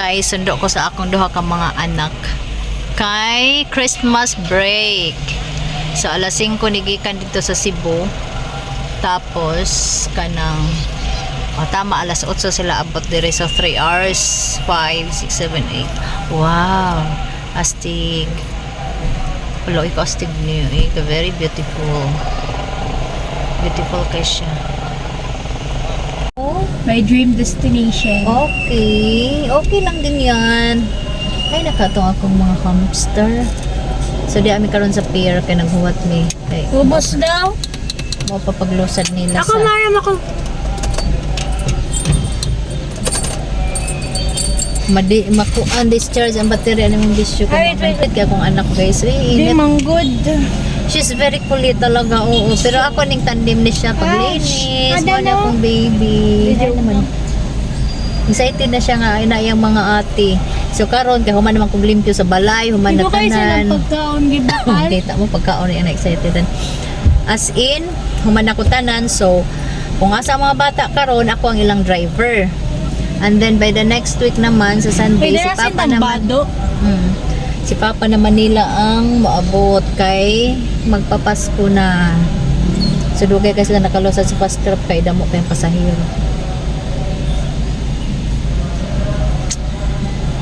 guys, sundo ko sa akong duha ka mga anak kay Christmas break. So alas 5 nigikan dito sa Cebu. Tapos kanang tama alas 8 sila abot dire, so 3 hours, 5, 6, 7, 8. Wow, astig. Hello, ikaw astig niyo. Ikaw very beautiful. Beautiful kay siya. My dream destination. Okay. Okay lang din yan. Ay, nakatong akong mga hamster. So, di kami karon sa pier kaya naghuwat mi. Ay, Ubos daw. mapapaglusad nila Ako, sa... Mariam, ako. Makuan discharge ang baterya ng mga bisyo ko. Ay, Makulit kaya akong anak ko guys. Hindi Init. mang good. She's very kulit talaga, oo. Pero ako ning tandem ni siya paglinis. Mo na akong baby. Ay naman. Excited na siya nga ay na yung mga ate. So karon kay human naman kong limpyo sa balay, human na Hindi ko kayo silang tanan. pagkaon, gibakal. Kita mo pagkaon yan excited. As in, human ako tanan. So kung asa ang mga bata karon, ako ang ilang driver. And then by the next week naman sa Sunday, Pwede si na Papa silang naman. bado. Si Papa naman nila ang maabot kay magpapasko na. So dugay kasi na nakalusad sa fast trap kay damo kay pasahero.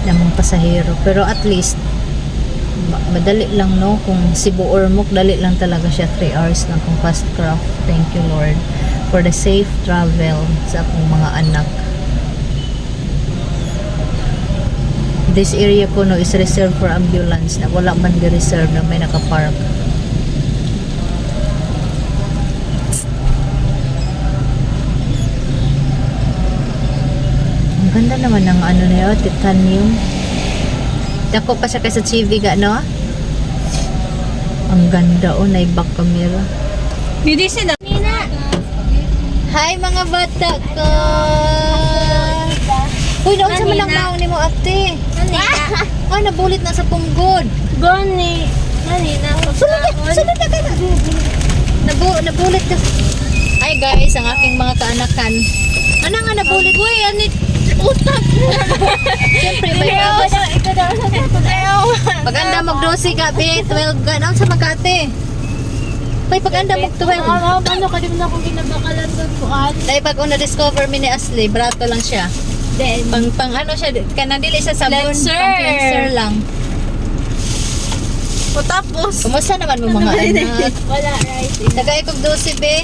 Damong pasahero, pero at least madali lang no, kung Cebu Ormoc dali lang talaga siya, 3 hours lang kung fast craft. Thank you Lord for the safe travel sa akong mga anak. This area ko no is reserved for ambulance na wala man di-reserve na may nakapark. Ang ganda naman ng ano na yun, titanium. Dako pa siya kaysa TV ga, no? Ang ganda o, naibak camera. Hindi sila. Nina. Hi mga bata ko! Uy, naon sa malang naon ni mo ate? Ay, nabulit na sa punggod. Gani. Nina. Sunod na kayo. Nabulit ka. Ay guys, ang aking mga kaanakan. Ano nga nabulit? Uy, anit. Utak. Siyempre, may agos. Ikaw daw sa ayaw. Pag-anda mag-12 ka, 12 ka. Naon sa Makati? May pag-anda mag-12. Ano ka din na akong ginabakalan doon kuan? Dahil pag una discover mi ni Ashley, brato lang siya. Then, Pang ano siya, kanadili sa sabon, Cleanser. pang cleanser lang. o tapos. Kumusta naman mo mga anak? Wala, right? Tagay kog 12 be.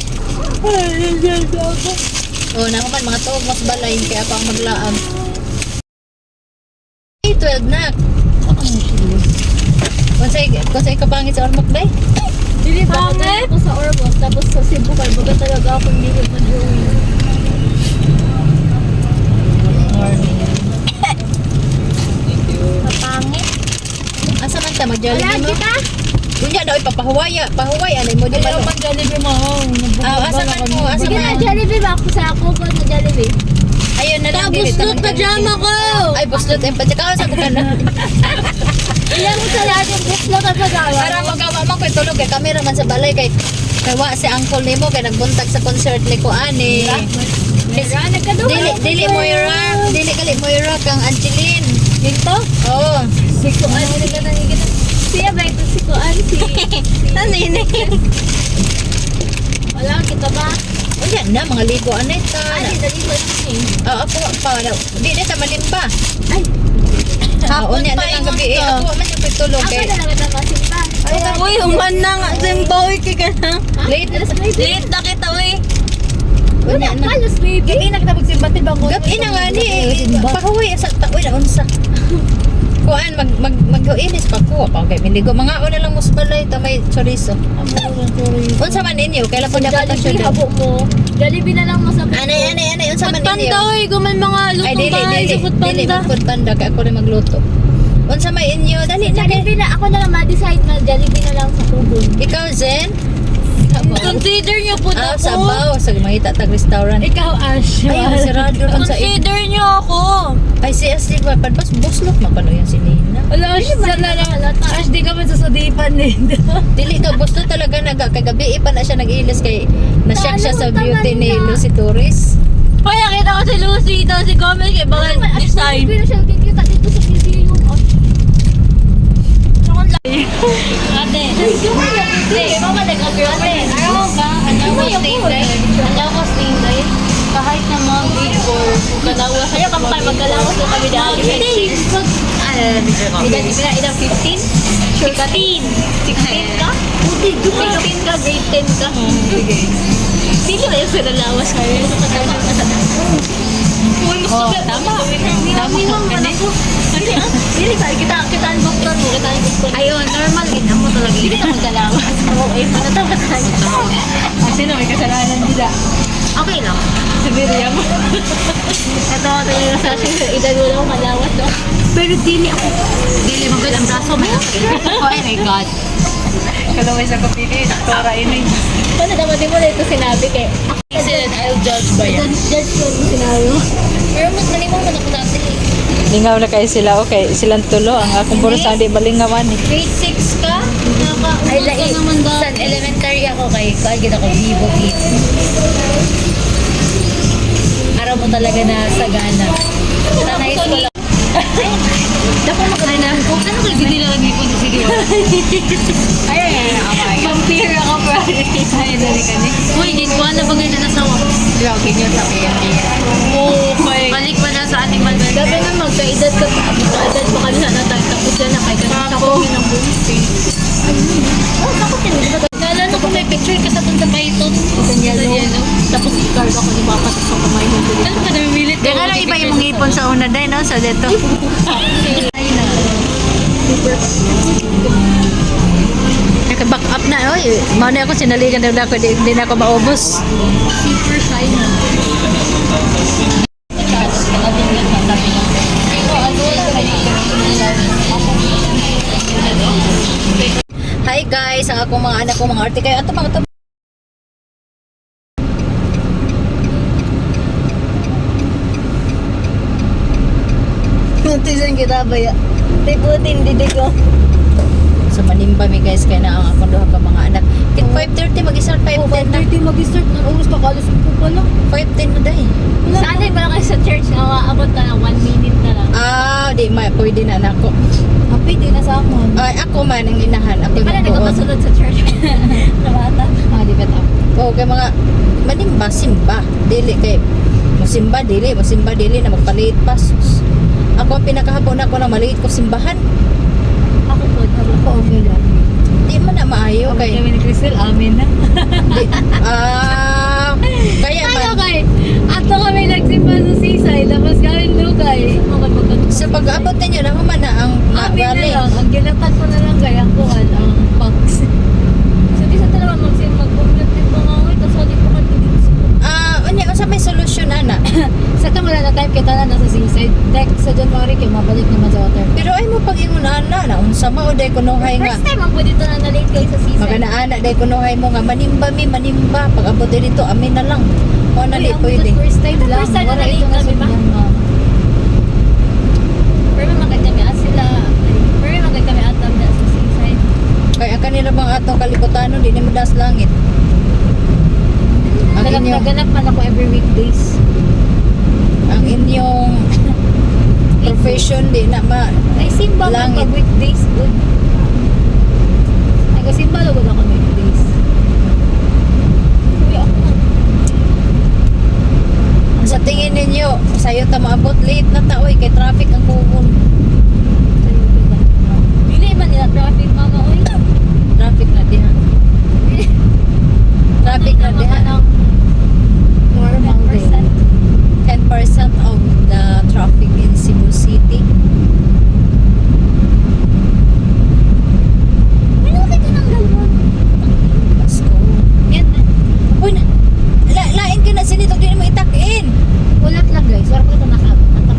O, na man mga tuog mas balay kaya ako ang maglaag. Ay, 12 na. Kung sa kapangit sa Ormoc ba? Dili ba ako sa Ormoc, tapos sa Cebu, kaya baga talaga ako hindi ko pa-join. Mapangit. Asa man ta mag-jollibee Wala mo? kita. Kunya daw ipapahuwaya, pahuway anay mo di Ayaw ba? pang Jollibee mo. Asa man mo, asa Sige na, man. Jollibee ba? Ako sa ako ko na Jollibee. Ayun na lang Tapos tamang pajama ko! Ay, buslot yung pagkakaw sa bukana. Ilang mo sa lahat yung buslot at pagawa. Para magawa man ko'y tulog kay kamera man sa balay kay wa si uncle nimo kay nagbuntag sa concert ni ko ani. Mira, nagkaduwa. Dili Moira, dili gali Moira kang Angeline. Dito? Oo. Si Kuan. Siya ba ito si Kuan? Ano ini? Wala, kita ba? Unya na mga ligo anay ta. Ay, dali ko lang eh. Ako pa di na ta malimba. Ay, Hapon unya na lang gabi ako man yung tulog ako kay. na lang ito masimba. Uy, human na nga. Simbaw, ka na. Late Late na kita, uy. unya na. Kalos, baby. Gabi na kita magsimba, tiba ko. Gabi na nga ni. Pahuwi sa taoy na unsa. Kuan mag-inis pa ko pa kay miligo mga una lang musbalay ta may chorizo. Unsa man ninyo kailan ko dapat ang Jollibee, syudad? habo mo. Jollibee na lang mo sa Anay unsa man ninyo? Panda, uy. Guman mga Ay lutong bahay sa food dili panda. food panda kay ako rin magluto. Unsa may inyo dali na kay. Jollibee na, ako na lang ma-decide na Jollibee na lang sa Tugon. Ikaw Zen? Consider nyo po Ah, ako. Sabaw sa mahita tag restaurant. Ikaw, Ash. Ay, sarado kan sa Consider nyo ako. Ay si Ashley ba padbas buslot man kano yan si Nina. Wala, Ash, sana lang. Ash, di ka man sasudipan eh. Dili ka buslot talaga naga kay gabi pa na siya nag-ilis kay na-shock siya sa beauty ni Lucy Torres. Kaya kita ko si Lucy, ito si Gomez, kaya baka design. Pero siya kikita Magkalawas na kami dahil. Ilang 15? 15. 16 ka? 16 ka, grade 10 ka. Sino ba yung sinalawas kayo? Oh, tama. Tama ka na. Hindi tayo, kita ang doktor mo, kita ang doktor. Ayun, normal din. Amo talaga. Hindi kita magkalawas. Okay, manatawa tayo. Sino may kasalanan nila? Okay lang. Si Miriam. Ito, talaga sa akin, edad mo lang malawas, no? Pero dili ako. Dili mo ang braso mo. Oh my God. Kalaway sa kapili, doktora inay. Paano naman din mo na ito sinabi kay He said, I'll judge by it. judge ko yung sinabi mo. Pero mas malimang mo na ko dati. Lingaw na kayo sila, okay. Silang tulo. Ang akong burusan, di balingawan eh. Grade 6 ka? Ay, Nakausap ka naman dati. San elementary ako kay Kualgid ako, Vivo Kids. Araw mo talaga na sagana. Sa high school ako. Dapat magkana. Kung ano kayo ginila lagi po sa video? Ay, vampire ako bro. Ay, dali ka ni. Uy, gitwa na bagay na nasawa. Okay, yun sa PNP. Okay. Balik pa na sa ating malban. Dapat nga magkaedad ka, magkaedad pa ka na tayo. Tapos yan na kayo. Tapos yun ang buwis eh. Oh, tapos yun. Naalala ko may picture ka sa itong sa Python. Yellow. Tapos i-card ako ni Papa sa kamay mo. Ano ka namimilit? Kaya nga lang iba yung mga ipon sa una din, no? Sa dito. Ay na. Naka-back up na, oy. Mauna ako sinaligan daw ako, hindi na ako maubos. Super shy na. Hi guys, ang akong mga anak ko, mga arte kayo. Ato mga ito. Tisan kita ba ya? Tiputin didig ko. So manimba mi guys, kaya na ang akong duha ka mga anak. Kit 5:30 mag-start 5:10 na. 5:30 mag-start ng oras pa kalas ko pa lang. 5:10 na dai. Saan ay pala kayo sa church na maabot ka ng 1 minute na lang? Ah, di ma pwede na nako. Happy din na sa amon. Ay ako man ang inahan, ako Di pala nagtuon. nagkapasunod sa church na bata. Ah, di ba ta? Oh, kay mga manimba simba, dili kay musimba dili na magpalit pa. Sus. Ako ang pinakahapon ako na maliit ko simbahan. Ako po, okay lang. Di man na maayo kay Kami ni Crystal, amin na. di, kaya Ano man kay? Ato kami nagsimba sa seaside, tapos kami lugay. sa pag-abot ninyo na man na ang Amin na valley. lang, ang ginatan ko na lang kaya ang kuhan, ang box. So, di sa talaga mag-compute din pa nga ako. Tapos, wali ko ka din sa Unya sa may solusyon ana. Sa wala na time kita na nasa seaside. Tek sa January kayo mabalik naman sa water. Pero ay mo pag ingon ana na unsa mao day kunuhay nga. First time ang pwede ito na na-late kayo sa season. Magana-ana day kunuhay mo nga manimba pag abot dito amin na lang. Mo na di Ang pwede. first time Ito lang. first time na Wala na-late ito kami ba? nasundan, ma'am. Pero magkakami sila. Pero magkakami atam na sa seaside. Kaya ang kanila bang atong kalibutanon di ni modas langit. Ang inyong Naganap man ako every weekdays. profession di na ma Ay, simba man Langit. pag weekdays. Good. Ay, kasi malo ko na ako weekdays. Uy, ako na. sa tingin ninyo sayo ta maabot late na ta oy kay traffic ang kuhon. Dili man nila traffic, mama. Uy. Traffic na diha. Traffic na diha. Normal day. 10% of the traffic in Cebu City. Malaki ka ng galwan. Let's go. Yan na. Uy, lain ka na sinito, di mo itakin. Ulat lang guys. Wala ko ito nakabot.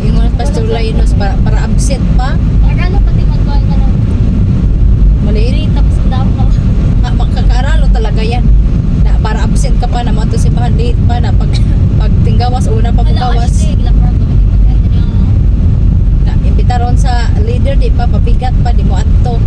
Yung mga Pastor Linus para absent pa. Para ano pati magkain ka ng Maliit. tapos ang damo ka. Makakaaralo talaga yan. Na para absent ka pa na mga tusipahan late pa na pag tinggawas una pa paggawas. Na imbitaron sa leader di pa pabigat pa di mo adto.